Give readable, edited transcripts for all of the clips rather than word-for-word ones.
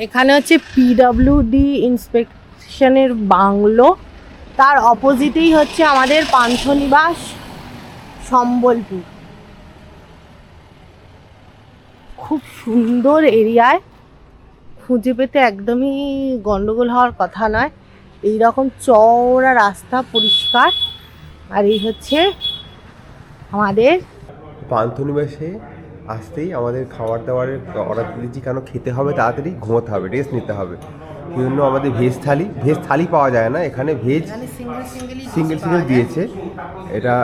এখানে হচ্ছে PWD ইন্সপেকশনের bungalow, তার অপোজিটেই হচ্ছে আমাদের পান্থনিবাস সম্বলপুর। খুব সুন্দর এরিয়ায়, খুঁজে পেতে একদমই গন্ডগোল হওয়ার কথা নয়। এইরকম চওড়া রাস্তা, পরিষ্কার। আর এই হচ্ছে আমাদের পান্থনিবাসে আসতেই আমাদের খাবার দাবারের অর্ডার দিয়েছি, কেন খেতে হবে, তাড়াতাড়ি ঘুমোতে হবে, রেস্ট নিতে হবে। সেই জন্য আমাদের ভেজ থালি পাওয়া যায় না এখানে, ভেজ সিঙ্গেল দিয়েছে। এটা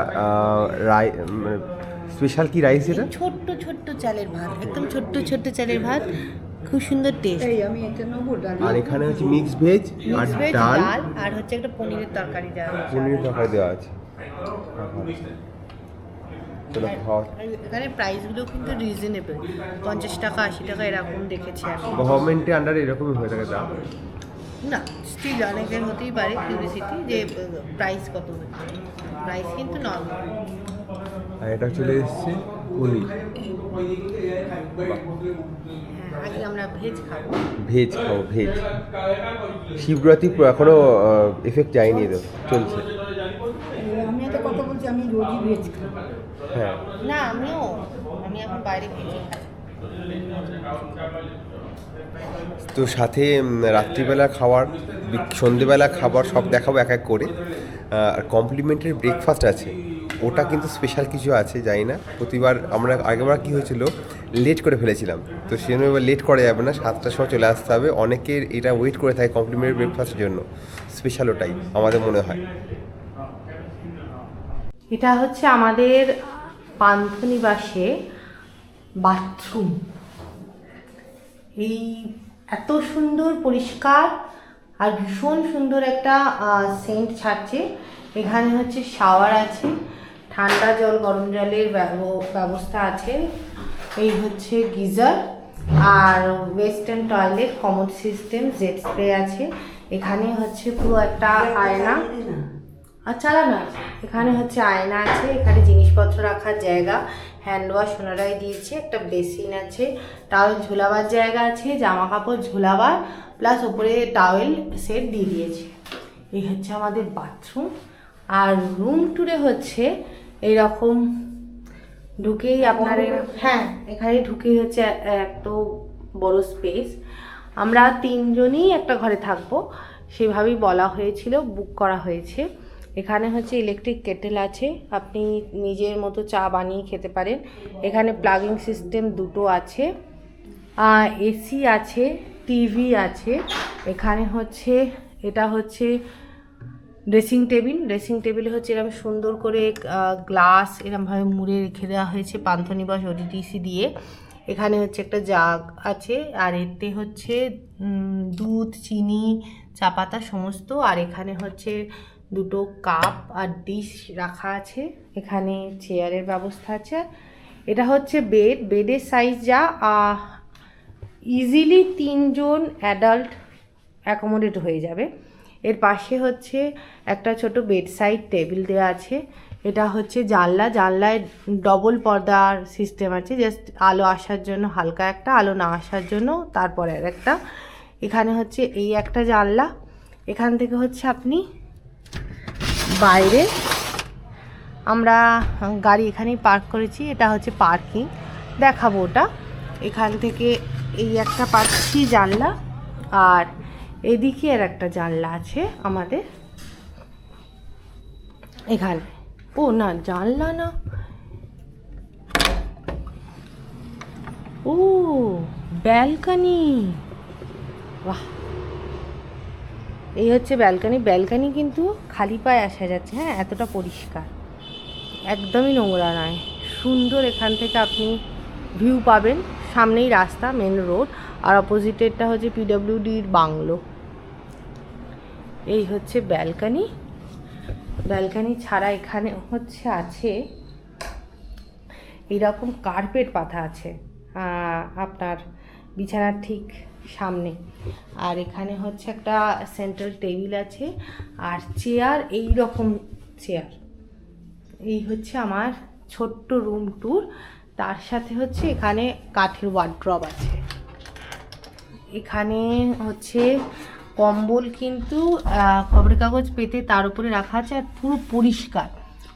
স্পেশাল কি রাইস, এটা ছোট্ট ছোট্ট চালের ভাত, একদম ছোট্ট ছোট্ট চালের ভাত, খুব সুন্দর টেস্ট। আর এখানে হচ্ছে মিক্স ভেজ আর ডাল, আর হচ্ছে একটা পনিরের তরকারি দেওয়া আছে। পনিরের তরকারি দেওয়া আছে। এখানে প্রাইসগুলো কিন্তু রিজনেবল, 50 টাকা 80 টাকা এরকম দেখেছি আমি। গভর্নমেন্টের আন্ডারে এরকমই হয়ে থাকে দাম। না, স্টিল অনেকের হতেই পারে কিউরিসিটি যে প্রাইস কত হচ্ছে, প্রাইস কিন্তু নর্মাল। আর এটা চলে এসছে পনির। আগে আমরা ভেজ খাবো। ভেজ শিবরাত্রি এখনো এফেক্ট যায়নি, তো চলছে। আমি একটা কথা বলছি, আমি রোজই ভেজ খাই। হ্যাঁ, না আমি এখন বাইরে ভেজে খাই। তো সাথে রাত্রিবেলা খাবার, সন্ধেবেলা খাবার সব দেখাবো এক এক করে। আর কমপ্লিমেন্টারি ব্রেকফাস্ট আছে, ওটা কিন্তু স্পেশাল কিছু আছে, জানি না। প্রতিবার আগেবার কী হয়েছিল, লেট করে ফেলেছিলাম, তো সেজন্য এবার লেট করা যাবে না, 7টার সময় চলে আসতে হবে। অনেকের এটা ওয়েট করে থাকে কমপ্লিমেন্টারি ব্রেকফাস্টের জন্য, স্পেশাল ওটাই আমাদের মনে হয়। এটা হচ্ছে আমাদের পান্থনিবাসে বাথরুম। এই এত সুন্দর পরিষ্কার আর ভীষণ সুন্দর একটা সেন্ট ছাড়ছে। এখানে হচ্ছে শাওয়ার আছে, ঠান্ডা জল গরম জলের ব্যবস্থা আছে। এই হচ্ছে গিজার আর western toilet, commode system, jet spray আছে। এখানে হচ্ছে পুরো একটা আয়না, আচ্ছা না, এখানে হচ্ছে আয়না আছে, এখানে জিনিসপত্র রাখার জায়গা, হ্যান্ড ওয়াশ ওনারাই দিয়েছে, একটা বেসিন আছে, টাওয়েল ঝোলাবার জায়গা আছে, জামা কাপড় ঝোলাবার, প্লাস ওপরে টাওয়েল সেট দিয়ে দিয়েছে। এই হচ্ছে আমাদের বাথরুম। আর রুম টুরে হচ্ছে এইরকম ঢুকেই আপনার, হ্যাঁ এখানে ঢুকেই হচ্ছে এত বড় স্পেস। আমরা 3 জনই একটা ঘরে থাকবো, সেভাবেই বলা হয়েছিল, বুক করা হয়েছে। এখানে হচ্ছে ইলেকট্রিক কেটেল আছে, আপনি নিজের মতো চা বানিয়ে খেতে পারেন। এখানে প্লাগিং সিস্টেম দুটো আছে, এসি আছে, টিভি আছে। এখানে হচ্ছে এটা হচ্ছে ড্রেসিং টেবিল হচ্ছে এরকম সুন্দর করে গ্লাস এরকমভাবে মুড়ে রেখে দেওয়া হয়েছে পান্থনিবাস ওডিটিসি দিয়ে। এখানে হচ্ছে একটা জাগ আছে, আর এতে হচ্ছে দুধ, চিনি, চা পাতা সমস্ত। আর এখানে হচ্ছে দুটো কাপ আর ডিশ রাখা আছে। এখানে চেয়ারের ব্যবস্থা আছে। এটা হচ্ছে বেডের সাইজ যা ইজিলি 3 জন অ্যাডাল্ট অ্যাকোমোডেট হয়ে যাবে। এর পাশে হচ্ছে একটা ছোট বেড সাইড টেবিল দেওয়া আছে। এটা হচ্ছে জানলায় ডবল পর্দার সিস্টেম আছে, জাস্ট আলো আসার জন্য হালকা একটা, আলো না আসার জন্য তারপরে আর একটা। এখানে হচ্ছে এই একটা জানলা, এখান থেকে হচ্ছে আপনি বাইরে, আমরা গাড়ি এখানেই পার্ক করেছি, এটা হচ্ছে পার্কিং, দেখাবো ওটা। এখান থেকে এই একটা পাচ্ছি জানলা, আর এদিকে আর একটা জানলা আছে আমাদের এখানে। ও না, জানলা না, ও ব্যালকনি। বাহ, এই হচ্ছে ব্যালকনি কিন্তু খালি পায়ে আসা যাচ্ছে, হ্যাঁ এতটা পরিষ্কার, একদমই নোংরা নয়, সুন্দর। এখান থেকে আপনি ভিউ পাবেন, সামনেই রাস্তা, মেন রোড, আর অপোজিটেরটা হচ্ছে পিডব্লিউডির বাংলো। এই হচ্ছে ব্যালকনি ছাড়া এখানে হচ্ছে আছে এইরকম কার্পেট পাতা আছে আপনার বিছানার ঠিক সামনে। আর এখানে হচ্ছে একটা সেন্ট্রাল টেবিল আছে, আর চেয়ার, এই রকম চেয়ার। এই হচ্ছে আমার ছোট্ট রুম ট্যুর। তার সাথে হচ্ছে এখানে কাঠের ওয়ার্ড্রব আছে। এখানে হচ্ছে কম্বল কিন্তু খবরের কাগজ পেতে তার উপরে রাখা আছে, আর পুরো পরিষ্কার,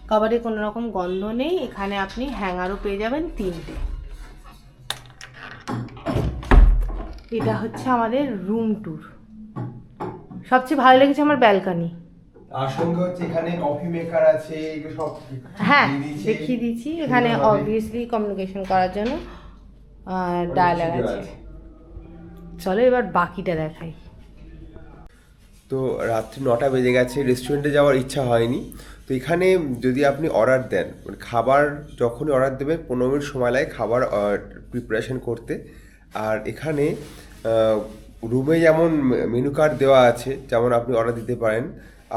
কভারে কোনো রকম গন্ধ নেই। এখানে আপনি হ্যাঙ্গারও পেয়ে যাবেন 3টে। এটা হচ্ছে আমাদের রুম ট্যুর। সবচেয়ে ভালো লেগেছে আমার ব্যালকনি। আর সঙ্গে হচ্ছে এখানে কফি মেকার আছে, এগুলো সব হ্যাঁ দিয়েছে। দেখিয়ে দিচ্ছি। এখানে সুন্দরভাবে। অবভিয়াসলি কমিউনিকেশন করার জন্য ডায়ালগ কিছু আছে। চলো এবার বাকিটা দেখাই। তো রাত্রি 9টা বেজে গেছে, রেস্টুরেন্টে যাওয়ার ইচ্ছা হয়নি। তো এখানে যদি আপনি অর্ডার দেন, মানে খাবার যখনই অর্ডার দেবেন 15 মিনিট সময় লাগে খাবার প্রিপারেশন করতে। আর এখানে রুমে যেমন মেনু কার্ড দেওয়া আছে, যেমন আপনি অর্ডার দিতে পারেন,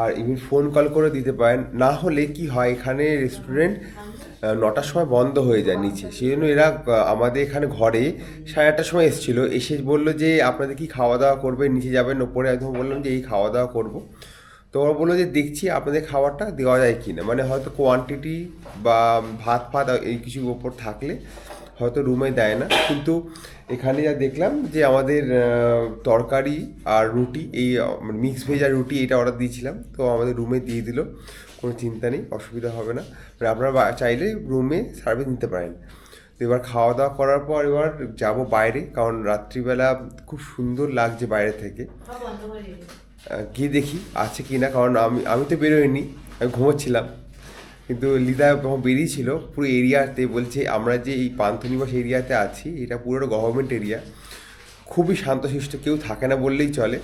আর ইভেন ফোন কল করে দিতে পারেন। না হলে কি হয়, এখানে রেস্টুরেন্ট 9টার সময় বন্ধ হয়ে যায় নিচে, সেই জন্য এরা আমাদের এখানে ঘরে 8:30টার সময় এসেছিলো, এসে বললো যে আপনাদের কি খাওয়া দাওয়া করবে, নিচে যাবেন ওপরে? একদম বললাম যে এই খাওয়া দাওয়া করবো। তো ওরা বললো যে দেখছি আপনাদের খাবারটা দেওয়া যায় কি না, মানে হয়তো কোয়ান্টিটি বা ভাত ফাত এই কিছু ওপর থাকলে হয়তো রুমে দেয় না। কিন্তু এখানে যা দেখলাম যে আমাদের তরকারি আর রুটি, এই মিক্স ভেজ আর রুটি, এটা অর্ডার দিয়েছিলাম, তো আমাদের রুমে দিয়ে দিল, কোনো চিন্তা নেই, অসুবিধা হবে না। মানে আপনারা চাইলে রুমে সার্ভিস নিতে পারেন। তো এবার খাওয়া দাওয়া করার পর এবার যাব বাইরে, কারণ রাত্রিবেলা খুব সুন্দর লাগছে বাইরে থেকে, গিয়ে দেখি আছে কি না। কারণ আমি তো বেরোইনি, আমি ঘুমোচ্ছিলাম, কিন্তু লিদা যখন বেরিয়েছিল পুরো এরিয়াতে বলছে আমরা যে এই পান্থনিবাস এরিয়াতে আছি, এটা পুরো গভর্নমেন্ট এরিয়া, খুবই শান্তশিষ্ট, কেউ থাকে না বললেই চলে।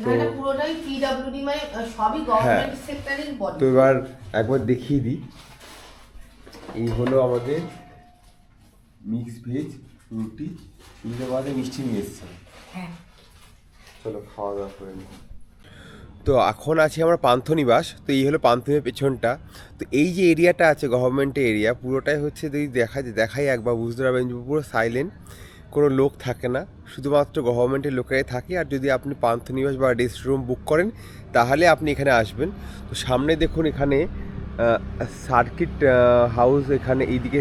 তো পুরোটাই পিডব্লিউডি, মানে সবই গভর্নমেন্ট সেক্টরের বডি। তো এবার একবার দেখিয়ে দিই, এই হলো আমাদের মিক্স ভেজ রুটি, লিদা বাদে মিষ্টি নিয়ে এসছে। হ্যাঁ চলো খাওয়া দাওয়া করে নিই। তো এখন আছি আমরা পান্থনিবাস। তো এই হলো পান্থনিবাস পেছনটা। তো এই যে এরিয়াটা আছে গভর্নমেন্টের এরিয়া, পুরোটাই হচ্ছে যদি দেখাই একবার বুঝতে পারবেন যে পুরো সাইলেন্ট, কোনো লোক থাকে না, শুধুমাত্র গভর্নমেন্টের লোকেরাই থাকে। আর যদি আপনি পান্থনিবাস বা রেস্ট রুম বুক করেন তাহলে আপনি এখানে আসবেন। তো সামনে দেখুন এখানে সার্কিট হাউস, এখানে এইদিকে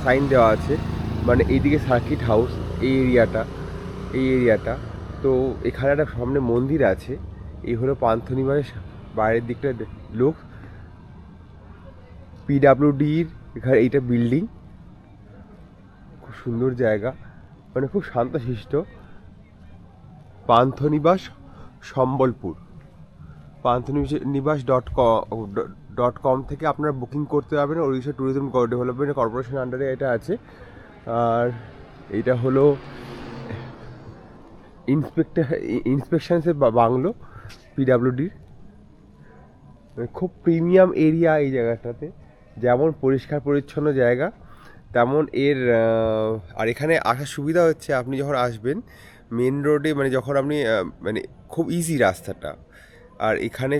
সাইন দেওয়া আছে, মানে এইদিকে সার্কিট হাউস এই এরিয়াটা। তো এখানে একটা সামনে মন্দির আছে। এই হলো পান্থনিবাস বাইরের দিকটা লোক, পিডাব্লিউডির এখানে এইটা বিল্ডিং, খুব সুন্দর জায়গা, মানে খুব শান্তশিষ্ট। পান্থনিবাস সম্বলপুর, পান্থনিবাস.com থেকে আপনারা বুকিং করতে পারবেন। ওড়িশা ট্যুরিজম ডেভেলপমেন্ট কর্পোরেশন আন্ডারে এটা আছে। আর এইটা হলো ইন্সপেকশনসের বাংলো পিডাব্লিউডির, খুব প্রিমিয়াম এরিয়া এই জায়গাটাতে, যেমন পরিষ্কার পরিচ্ছন্ন জায়গা তেমন এর। আর এখানে আসার সুবিধা হচ্ছে আপনি যখন আসবেন মেন রোডে, মানে যখন আপনি মানে খুব ইজি রাস্তাটা। আর এখানে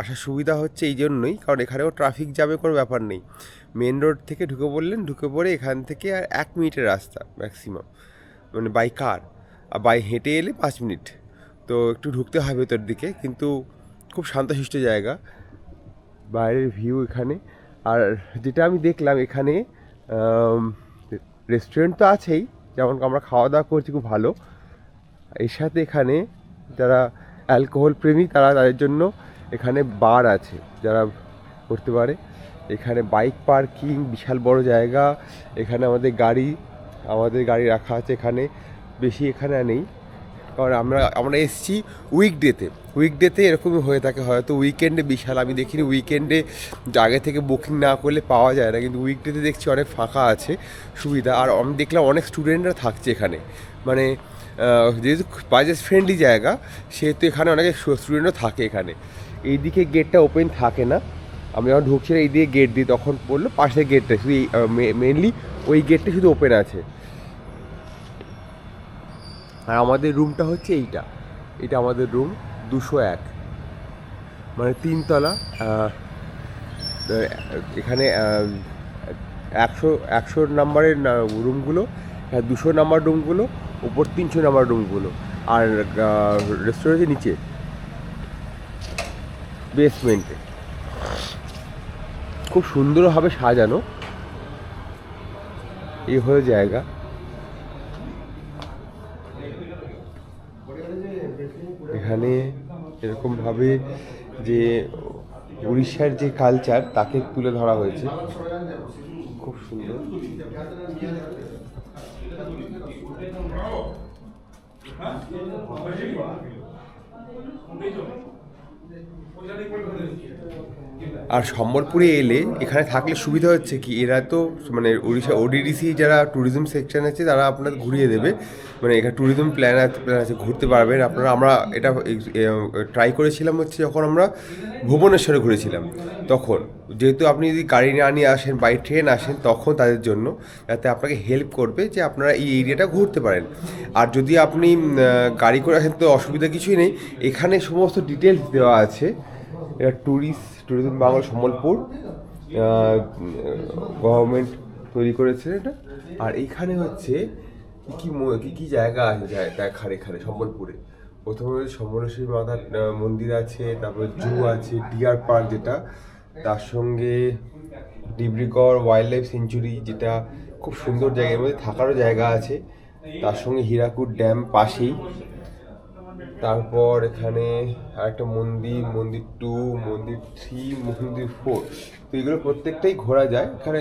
আসার সুবিধা হচ্ছে এই জন্যই, কারণ এখানেও ট্রাফিক জ্যামের কোনো ব্যাপার নেই। মেন রোড থেকে ঢুকে পড়ে এখান থেকে আর 1 মিনিটের রাস্তা ম্যাক্সিমাম, মানে বাই কার। আর বাই হেঁটে এলে 5 মিনিট। তো একটু ঢুকতে হয় ভেতর দিকে, কিন্তু খুব শান্তশিষ্ট জায়গা, বাইরের ভিউ এখানে। আর যেটা আমি দেখলাম এখানে রেস্টুরেন্ট তো আছেই, যেমন আমরা খাওয়া দাওয়া করছি খুব ভালো, এর সাথে এখানে যারা অ্যালকোহল প্রেমী তাদের জন্য এখানে বার আছে, যারা করতে পারে। এখানে বাইক পার্কিং, বিশাল বড় জায়গা। এখানে আমাদের গাড়ি রাখা আছে এখানে, বেশি এখানে নেই, কারণ আমরা এসেছি উইকডেতে এরকমই হয়ে থাকে। হয়তো উইকেন্ডে বিশাল, আমি দেখিনি উইকেন্ডে আগে থেকে বুকিং না করলে পাওয়া যায় না, কিন্তু উইকডেতে দেখছি অনেক ফাঁকা আছে, সুবিধা। আর আমি দেখলাম অনেক স্টুডেন্টরা থাকছে এখানে, মানে যেহেতু বাজেট ফ্রেন্ডলি জায়গা সেহেতু এখানে অনেক স্টুডেন্টও থাকে এখানে। এইদিকে গেটটা ওপেন থাকে না, আমি যখন ঢুকছিলাম এইদিকে গেট দিই, তখন বললো পাশের গেটটা শুধু মেনলি ওই গেটটা শুধু ওপেন আছে। আর আমাদের রুমটা হচ্ছে এইটা আমাদের রুম 201, মানে 3 তলা। এখানে 100 নাম্বারের রুমগুলো, 200 নাম্বার রুমগুলো, ওপর 300 নাম্বার রুমগুলো, আর রেস্টুরেন্টের নিচে বেসমেন্টে খুব সুন্দরভাবে সাজানো। এই হলো জায়গা। এখানে এরকমভাবে যে উড়িষ্যার যে কালচার তাকে তুলে ধরা হয়েছে, খুব সুন্দর। আর সম্বলপুরে এলে এখানে থাকলে সুবিধা হচ্ছে কি, এরা তো মানে উড়িষ্যা ওডিডিসি যারা ট্যুরিজম সেকশন আছে তারা আপনাদের ঘুরিয়ে দেবে, মানে এখানে ট্যুরিজম প্ল্যান আছে, ঘুরতে পারবেন আপনারা। আমরা এটা ট্রাই করেছিলাম হচ্ছে যখন আমরা ভুবনেশ্বরে ঘুরেছিলাম, তখন যেহেতু আপনি যদি গাড়ি না নিয়ে আসেন, বাই ট্রেন আসেন, তখন তাদের জন্য যাতে আপনাকে হেল্প করবে যে আপনারা এই এরিয়াটা ঘুরতে পারেন। আর যদি আপনি গাড়ি করে আসেন তো অসুবিধা কিছুই নেই, এখানে সমস্ত ডিটেলস দেওয়া আছে। এটা ট্যুরিজম বাংলা সম্বলপুর গভর্নমেন্ট তৈরি করেছে এটা। আর এইখানে হচ্ছে কি জায়গা আছে দেখার এখানে সম্বলপুরে। প্রথমে সম্বলেশ্বরী মাতার মন্দির আছে, তারপরে জু আছে, ডিয়ার পার্ক যেটা, তার সঙ্গে ডিব্রুগড় ওয়াইল্ড লাইফ সেঞ্চুরি যেটা খুব সুন্দর জায়গা, এর মধ্যে থাকারও জায়গা আছে, তার সঙ্গে হীরাকুদ ড্যাম পাশেই। তারপর এখানে আরেকটা মন্দির 2, মন্দির 3, মন্দির 4, তো এগুলো প্রত্যেকটাই ঘোরা যায়, এখানে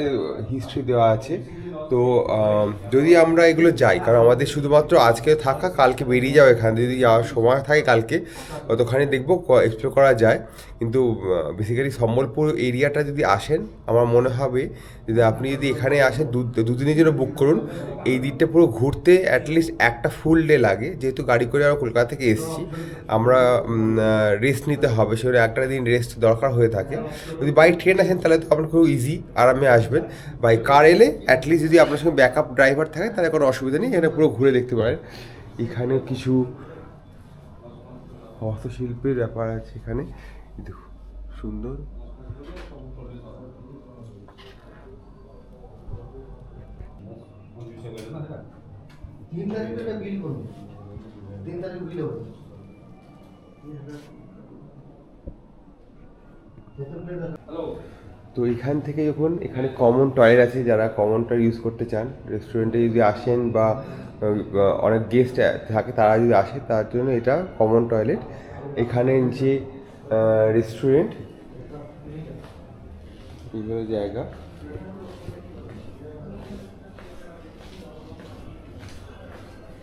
হিস্ট্রি দেওয়া আছে। তো যদি আমরা এগুলো যাই, কারণ আমাদের শুধুমাত্র আজকে থাকা, কালকে বেরিয়ে যাও, এখানে যদি যাওয়ার সময় থাকে কালকে কতখানি দেখবো, এক্সপ্লোর করা যায়। কিন্তু বেসিক্যালি সম্বলপুর এরিয়াটা যদি আসেন, আমার মনে হবে যদি আপনি যদি এখানে আসেন 2 দিনের জন্য বুক করুন, এই দিকটা পুরো ঘুরতে অ্যাটলিস্ট একটা ফুল ডে লাগে। যেহেতু গাড়ি করে আমরা কলকাতা থেকে এসেছি, আমরা রেস্ট নিতে হবে, সেখানে একটা দিন রেস্ট দরকার হয়ে থাকে। যদি বাই ট্রেন আসেন তাহলে তো আপনার খুব ইজি, আরামে আসবেন। বাই কার এলে অ্যাটলিস্ট যদি আপনার সঙ্গে ব্যাকআপ ড্রাইভার থাকে তাহলে কোনো অসুবিধা নেই, এখানে পুরো ঘুরে দেখতে পারেন। এখানে কিছু হস্তশিল্পের ব্যাপার আছে, এখানে দেখুন সুন্দর। তো এখান থেকে যখন এখানে কমন টয়লেট আছে, যারা কমন টয়লেট ইউজ করতে চান, রেস্টুরেন্টে যদি আসেন বা অনেক গেস্ট থাকে তারা যদি আসে, তার জন্য এটা কমন টয়লেট। এখানে নিচে রেস্টুরেন্ট, বিভিন্ন জায়গা।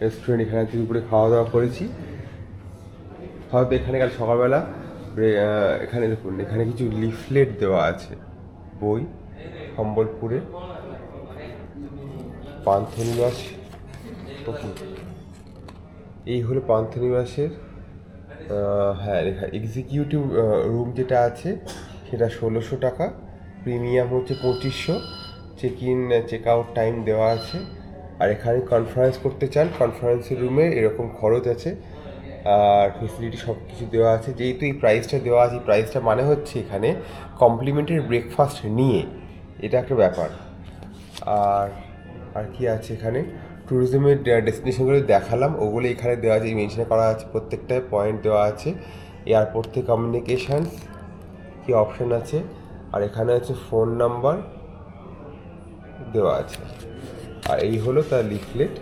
রেস্টুরেন্ট, এখানে দুপুরে খাওয়া দাওয়া করেছি। হয়তো এখানে কাল সকালবেলা এখানে দেখুন, এখানে কিছু লিফলেট দেওয়া আছে, বই, সম্বলপুরে পান্থনিবাস। ওকে, এই হলো পান্থনিবাসের হ্যাঁ এক্সিকিউটিভ রুম যেটা আছে সেটা 1600 টাকা, প্রিমিয়াম হচ্ছে 2500, check in check out time দেওয়া আছে। আর এখানে কনফারেন্স করতে চান, কনফারেন্সের রুমে এরকম খরচ আছে, আর ফেসিলিটি সব কিছু দেওয়া আছে। যেহেতু এই প্রাইসটা দেওয়া আছে, প্রাইসটা মানে হচ্ছে এখানে কমপ্লিমেন্টারি ব্রেকফাস্ট নিয়ে, এটা একটা ব্যাপার। আর কি আছে এখানে, ট্যুরিজমের ডেস্টিনেশনগুলো দেখালাম, ওগুলো এখানে দেওয়া আছে, মেনশন করা আছে, প্রত্যেকটায় পয়েন্ট দেওয়া আছে। এয়ারপোর্ট থেকে কমিউনিকেশানস কি অপশান আছে, আর এখানে আছে ফোন নাম্বার দেওয়া আছে। আর এই হলো তার লিফলেট।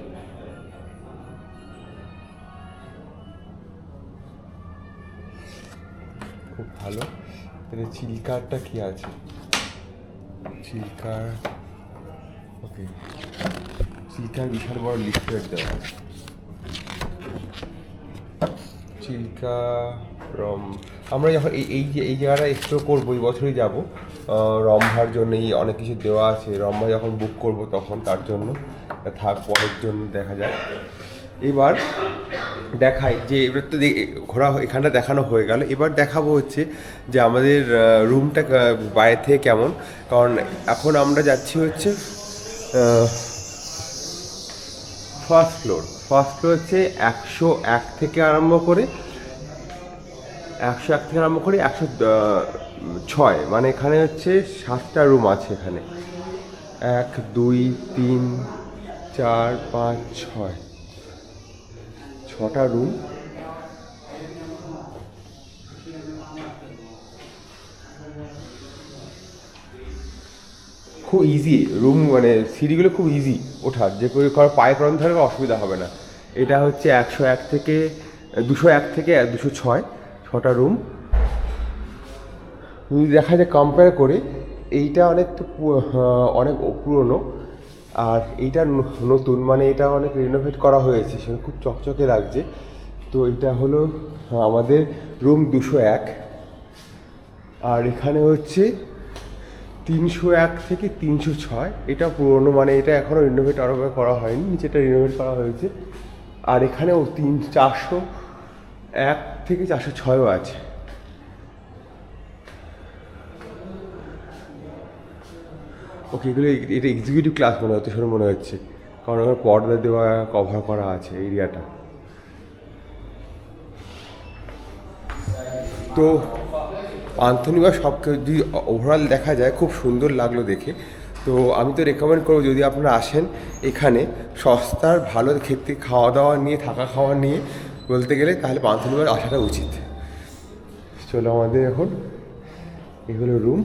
খুব ভালো। তাহলে চিল্কারটা কি আছে, চিল্কার, ওকে, চিল্কার বিশাল বড় লিফলেট দেওয়া আছে। চিল্কা আমরা যখন এই জায়গাটা এক্সপ্লোর করবো, এই বছরই যাবো রম্ভার জন্য, এই অনেক কিছু দেওয়া আছে। রম্ভা যখন বুক করব তখন তার জন্য থাক, পরের জন্য দেখা যায়। এবার দেখাই যে এবার তো ঘোরা এখানটা দেখানো হয়ে গেল, এবার দেখাবো হচ্ছে যে আমাদের রুমটা বাইরে থেকে কেমন। কারণ এখন আমরা যাচ্ছি হচ্ছে ফার্স্ট ফ্লোর হচ্ছে 101 থেকে আরম্ভ করে 106, মানে এখানে হচ্ছে 7টা রুম আছে। এখানে 1, 2, 3, 4, 5, 6টা রুম। খুব ইজি রুম, মানে সিঁড়িগুলো খুব ইজি ওঠার, যে করে পায়ে করানো থাকলে অসুবিধা হবে না। এটা হচ্ছে 101 থেকে 201 থেকে 206, 6টা রুম। যদি দেখা যায় কম্পেয়ার করে, এইটা অনেক অনেক পুরনো, আর এইটা নতুন, মানে এটা অনেক রিনোভেট করা হয়েছে, সেটা খুব চকচকে লাগছে। তো এটা হলো আমাদের রুম 201, আর এখানে হচ্ছে 301 থেকে 306, এটা পুরনো, মানে এটা এখনও রিনোভেট আরও করা হয়নি, নিচেটা রিনোভেট করা হয়েছে। আর এখানেও 401 থেকে 406ও আছে। ওকে, এগুলো এটা এক্সিকিউটিভ ক্লাস মনে হচ্ছে, শুনে মনে হচ্ছে, কারণ আমার পর্দা দেওয়া কভার করা আছে এরিয়াটা। তো পান্থনিবাস সব যদি ওভারঅল দেখা যায় খুব সুন্দর লাগলো দেখে। তো আমি তো রেকমেন্ড করবো, যদি আপনারা আসেন এখানে সস্তার ভালো খেতে, খাওয়া দাওয়া নিয়ে, থাকা খাওয়া নিয়ে বলতে গেলে, তাহলে পান্থনিবাস আসাটা উচিত। চলো আমাদের এখন এগুলো রুম,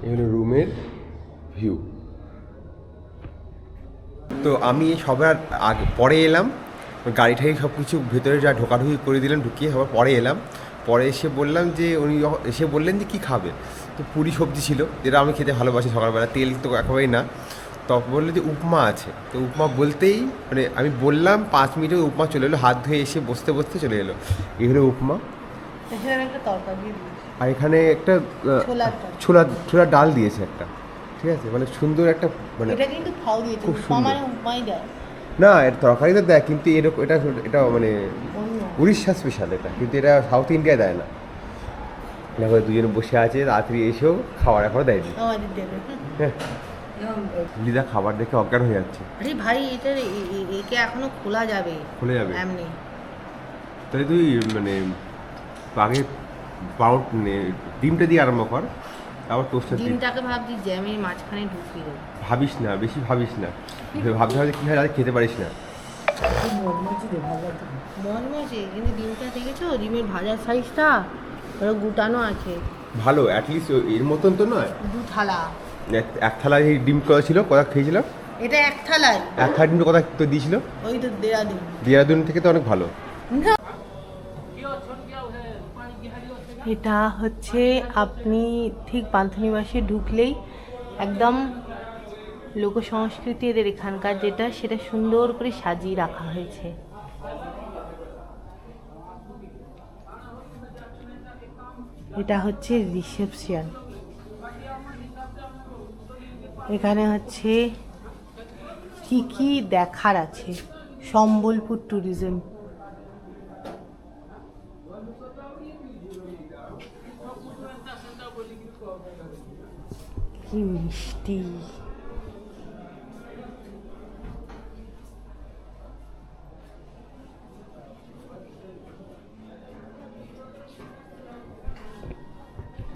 এগুলো রুমের ভিউ। তো আমি সবার আগে পরে এলাম, গাড়ি ঠাড়ি সব কিছু ভেতরে যা ঢোকাঢুকি করে দিলাম, ঢুকিয়ে সবার পরে এলাম। পরে এসে বললাম যে, উনি এসে বললেন যে কী খাবে, তো পুরি সবজি ছিল, যেটা আমি খেতে ভালোবাসি সকালবেলা, তেল তো একেবারেই না। তখন বললো যে উপমা আছে, তো উপমা বলতেই মানে আমি বললাম 5 মিনিটে উপমা চলে এলো, হাত ধুয়ে এসে বসতে বসতে চলে এলো। এই হলো উপমা, একটা তরকারি, আর এখানে একটা ছোলার ডাল দিয়েছে একটা, ঠিক আছে, মানে সুন্দর একটা, মানে এটা কিন্তু ফাউ দিয়েছে, খুব সুন্দর। মানে উপায় দেয় না, এর তরকারি তো দেয়, কিন্তু এরকম এটা মানে অন্য। উড়িষ্যা স্পেশাল এটা, কিন্তু এটা সাউথ ইন্ডিয়ায় দেয় না। দেখো দুজনে বসে আছে, রাত্রি এসেও খাবার এখনো দেয়নি। আমাদের দেবে। হ্যাঁ, লিদা খাবার দেখে অজ্ঞান হয়ে যাচ্ছে। আরে ভাই, এটা একে এখনো খোলা যাবে, খুলে যাবে এমনি। তাহলে তুই মানে আগে মানে ডিমটা দিয়ে আরম্ভ কর, আবার টোস্টটা দিই। ডিমটাকে ভাবছি জ্যামের মাঝখানে ঢুকিয়ে দেবো। ভাবিস না, বেশি ভাবিস না, ভাবতে ভাবতে কী হয়, আর খেতে পারিস না। মজমজে, কিন্তু ডিমটা দেখেছো, ডিমের ভাজার সাইজটা ওরা গুটানো আছে। ভালো, অ্যাটলিস্ট এর মতন তো নয়। 2 থালা, এক থালা এই ডিম করা ছিল, কোথা খেয়েছিলাম, এটা 1 থালায়, এক থালা ডিম কোথা তো দিয়েছিল, ওই তো দেরাদুন। দেরাদুন থেকে তো অনেক ভালো। এটা হচ্ছে আপনি ঠিক পান্থনিবাসে ঢুকলেই একদম লোকসংস্কৃতি এদের এখানকার যেটা, সেটা সুন্দর করে সাজিয়ে রাখা হয়েছে। এটা হচ্ছে রিসেপশন, এখানে হচ্ছে কি কি দেখার আছে, সম্বলপুর ট্যুরিজম। কি মিষ্টি।